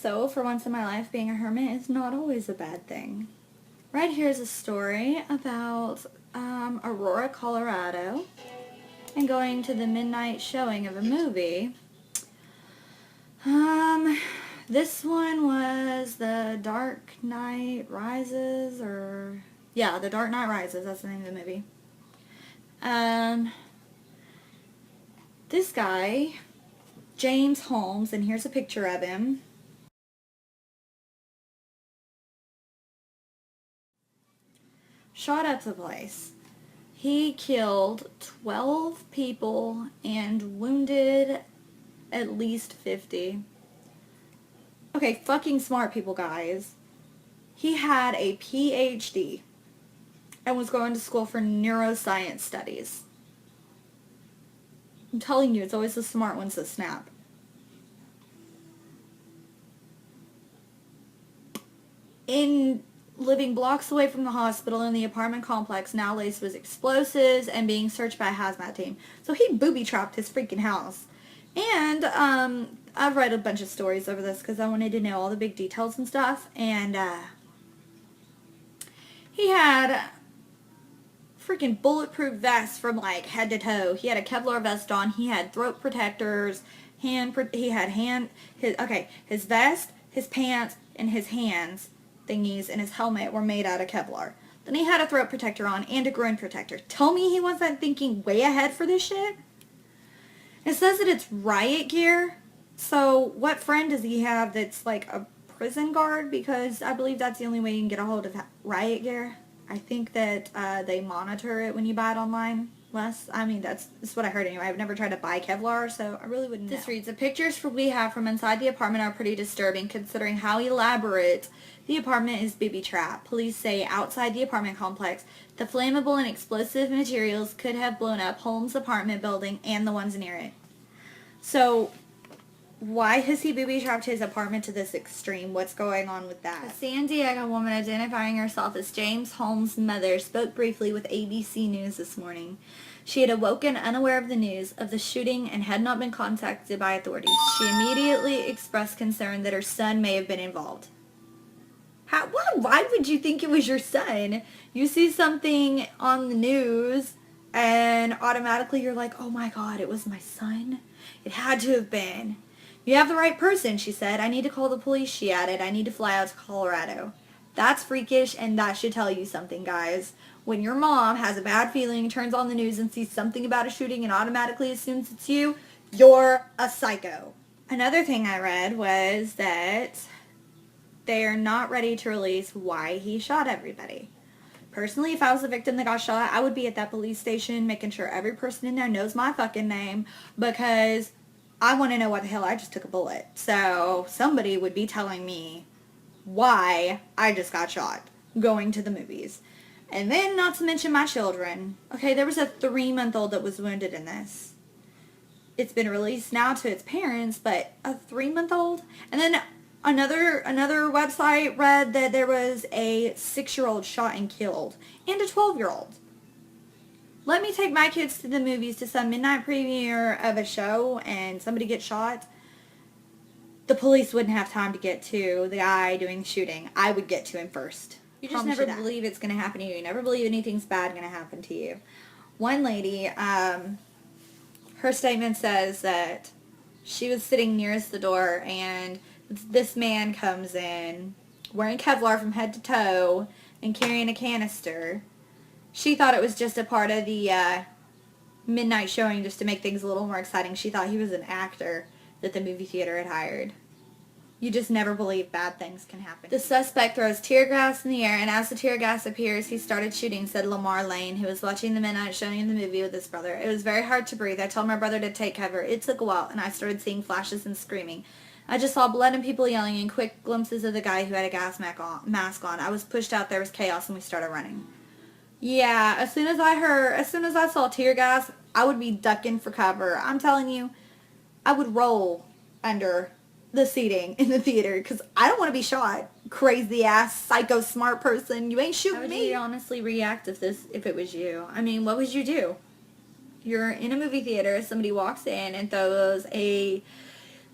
So, for once in my life, being a hermit is not always a bad thing. Right here is a story about Aurora, Colorado, and going to the midnight showing of a movie. This one was The Dark Knight Rises, The Dark Knight Rises, that's the name of the movie. This guy, James Holmes, and here's a picture of him. Shot up the place. He killed 12 people and wounded at least 50. Okay, fucking smart people, guys. He had a PhD and was going to school for neuroscience studies. I'm telling you, it's always the smart ones that snap. In living blocks away from the hospital in the apartment complex, now laced with explosives and being searched by a hazmat team. So he booby-trapped his freaking house. And I've read a bunch of stories over this because I wanted to know all the big details and stuff. And he had freaking bulletproof vests from like head to toe. He had a Kevlar vest on. He had throat protectors. His vest, his pants, and his hands thingies and his helmet were made out of Kevlar. Then he had a throat protector on and a groin protector. Tell me he wasn't thinking way ahead for this shit? It says that it's riot gear. So what friend does he have that's like a prison guard? Because I believe that's the only way you can get a hold of riot gear. I think that they monitor it when you buy it online less. I mean, that's what I heard anyway. I've never tried to buy Kevlar, so I really wouldn't know. This reads, the pictures we have from inside the apartment are pretty disturbing considering how elaborate the apartment is booby-trapped. Police say outside the apartment complex, the flammable and explosive materials could have blown up Holmes' apartment building and the ones near it. So, why has he booby-trapped his apartment to this extreme? What's going on with that? A San Diego woman identifying herself as James Holmes' mother spoke briefly with ABC News this morning. She had awoken unaware of the news of the shooting and had not been contacted by authorities. She immediately expressed concern that her son may have been involved. Why would you think it was your son? You see something on the news and automatically you're like, oh my god, it was my son? It had to have been. You have the right person, she said. I need to call the police, she added. I need to fly out to Colorado. That's freakish, and that should tell you something, guys. When your mom has a bad feeling, turns on the news and sees something about a shooting and automatically assumes it's you, you're a psycho. Another thing I read was that they are not ready to release why he shot everybody. Personally, if I was the victim that got shot, I would be at that police station making sure every person in there knows my fucking name because I want to know why the hell I just took a bullet. So somebody would be telling me why I just got shot going to the movies. And then, not to mention my children. Okay, there was a 3-month-old that was wounded in this. It's been released now to its parents, but a 3-month-old? And then another website read that there was a 6-year-old shot and killed. And a 12-year-old. Let me take my kids to the movies to some midnight premiere of a show and somebody gets shot. The police wouldn't have time to get to the guy doing the shooting. I would get to him first. You just never believe it's going to happen to you. You never believe anything's bad going to happen to you. One lady, her statement says that she was sitting nearest the door and this man comes in wearing Kevlar from head to toe and carrying a canister. She thought it was just a part of the midnight showing just to make things a little more exciting. She thought he was an actor that the movie theater had hired. You just never believe bad things can happen. The suspect throws tear gas in the air, and as the tear gas appears, he started shooting, said Lamar Lane, who was watching the midnight showing of the movie with his brother. It was very hard to breathe. I told my brother to take cover. It took a while, and I started seeing flashes and screaming. I just saw blood and people yelling and quick glimpses of the guy who had a gas mask on. I was pushed out. There was chaos, and we started running. Yeah, as soon as I saw tear gas, I would be ducking for cover. I'm telling you, I would roll under the seating in the theater because I don't want to be shot. Crazy ass, psycho smart person. You ain't shooting me. How would you honestly react if it was you? I mean, what would you do? You're in a movie theater, somebody walks in and throws a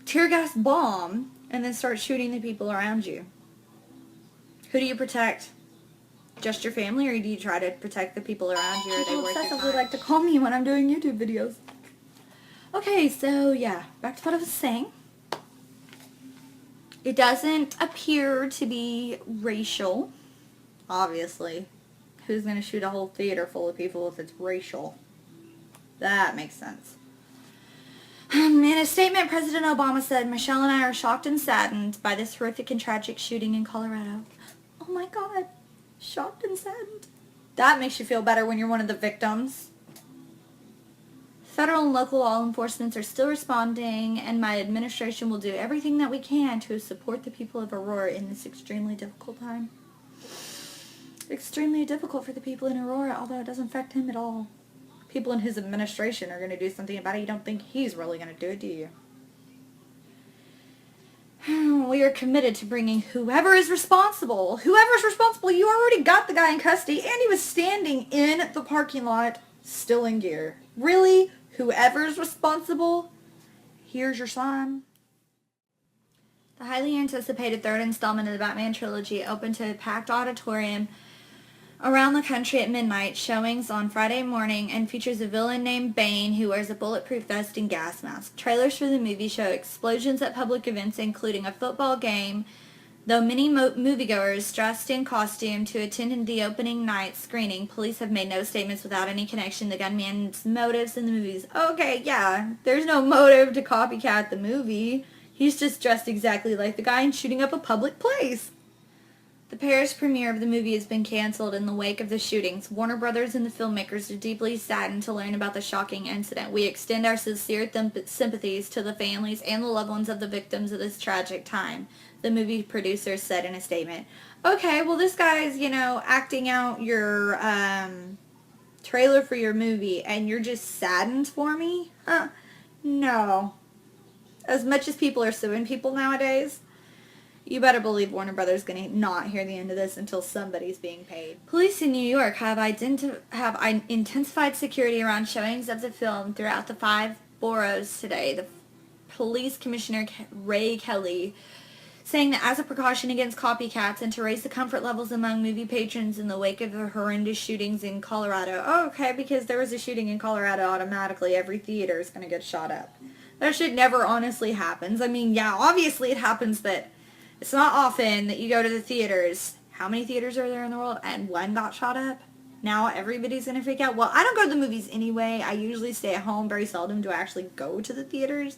tear gas bomb and then start shooting the people around you. Who do you protect? Just your family, or do you try to protect the people around you? People obsessively like to call me when I'm doing YouTube videos. Okay, so yeah, back to what I was saying. It doesn't appear to be racial, obviously. Who's going to shoot a whole theater full of people if it's racial? That makes sense. In a statement, President Obama said, "Michelle and I are shocked and saddened by this horrific and tragic shooting in Colorado." Oh my God. Shocked and saddened. That makes you feel better when you're one of the victims. Federal and local law enforcement are still responding, and my administration will do everything that we can to support the people of Aurora in this extremely difficult time. Extremely difficult for the people in Aurora, although it doesn't affect him at all. People in his administration are going to do something about it. You don't think he's really going to do it, do you? We are committed to bringing whoever is responsible. Whoever's responsible, you already got the guy in custody, and he was standing in the parking lot, still in gear. Really? Whoever's responsible? Here's your sign. The highly anticipated third installment of the Batman trilogy opened to a packed auditorium around the country at midnight, showings on Friday morning, and features a villain named Bane who wears a bulletproof vest and gas mask. Trailers for the movie show explosions at public events, including a football game, though many moviegoers dressed in costume to attend the opening night screening. Police have made no statements without any connection to the gunman's motives in the movies. Okay, yeah, there's no motive to copycat the movie. He's just dressed exactly like the guy and shooting up a public place. The Paris premiere of the movie has been canceled in the wake of the shootings. Warner Brothers and the filmmakers are deeply saddened to learn about the shocking incident. We extend our sincere sympathies to the families and the loved ones of the victims of this tragic time, the movie producer said in a statement. Okay, well this guy's, acting out your trailer for your movie, and you're just saddened for me? No. As much as people are suing people nowadays, you better believe Warner Brothers going to not hear the end of this until somebody's being paid. Police in New York have intensified security around showings of the film throughout the 5 boroughs today. The police commissioner, Ray Kelly, saying that as a precaution against copycats and to raise the comfort levels among movie patrons in the wake of the horrendous shootings in Colorado. Oh, okay, because there was a shooting in Colorado, automatically every theater is going to get shot up. That shit never honestly happens. I mean, yeah, obviously it happens, but it's not often that you go to the theaters. How many theaters are there in the world? And one got shot up? Now everybody's going to freak out. Well, I don't go to the movies anyway. I usually stay at home. Very seldom do I actually go to the theaters.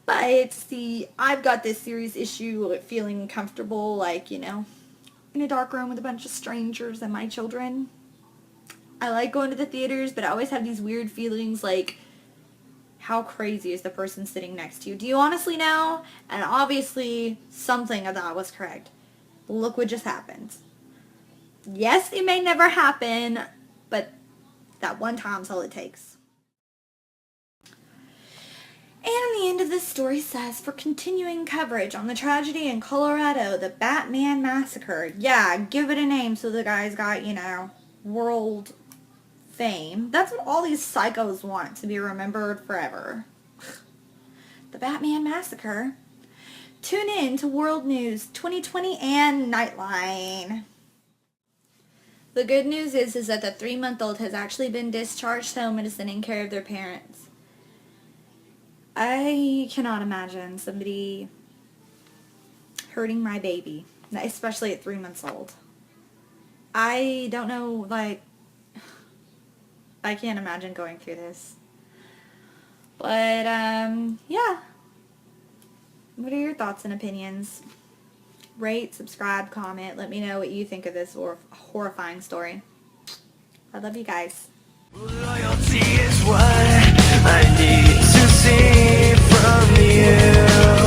But, see, I've got this serious issue of feeling comfortable, like, in a dark room with a bunch of strangers and my children. I like going to the theaters, but I always have these weird feelings like, how crazy is the person sitting next to you? Do you honestly know? And obviously, something of that was correct. Look what just happened. Yes, it may never happen, but that one time's all it takes. And the end of this story says, for continuing coverage on the tragedy in Colorado, the Batman Massacre. Yeah, give it a name so the guy's got, world fame. That's what all these psychos want, to be remembered forever. The Batman Massacre. Tune in to World News 2020 and Nightline. The good news is that the 3-month-old has actually been discharged home and is in care of their parents. I cannot imagine somebody hurting my baby, especially at 3 months old. I don't know, I can't imagine going through this. But, yeah. What are your thoughts and opinions? Rate, subscribe, comment. Let me know what you think of this horrifying story. I love you guys. Loyalty is what I need to see from you.